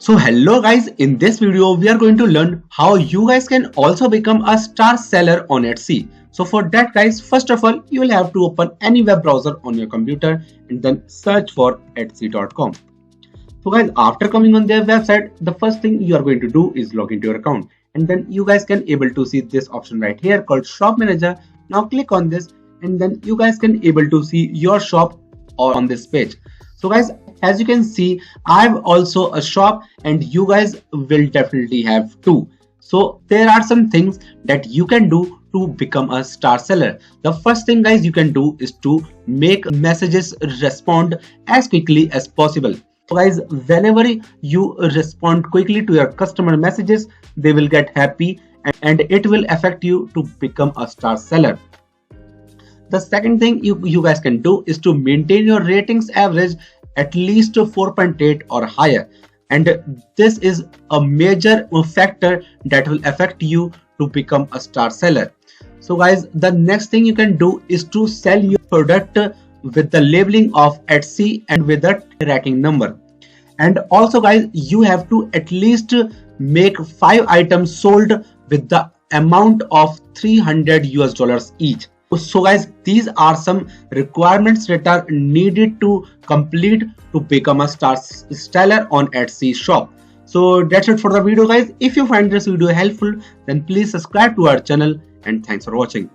So hello guys, in this video we are going to learn how you guys can also become a star seller on Etsy. So for that guys, first of all you will have to open any web browser on your computer and then search for etsy.com. So guys, after coming on their website, the first thing you are going to do is log into your account, and then you guys can able to see this option right here called shop manager. Now click on this and then you guys can able to see your shop on this page. So guys, as you can see, I have also a shop and you guys will definitely have too. So there are some things that you can do to become a star seller. The first thing guys you can do is to make messages respond as quickly as possible. So guys, whenever you respond quickly to your customer messages, they will get happy and it will affect you to become a star seller. The second thing you guys can do is to maintain your ratings average at least 4.8 or higher, and this is a major factor that will affect you to become a star seller. So guys, the next thing you can do is to sell your product with the labeling of Etsy and with a tracking number. And also guys, you have to at least make 5 items sold with the amount of $300 each. So guys, these are some requirements that are needed to complete to become a star seller on Etsy shop. So that's it for the video guys. If you find this video helpful, then please subscribe to our channel, and thanks for watching.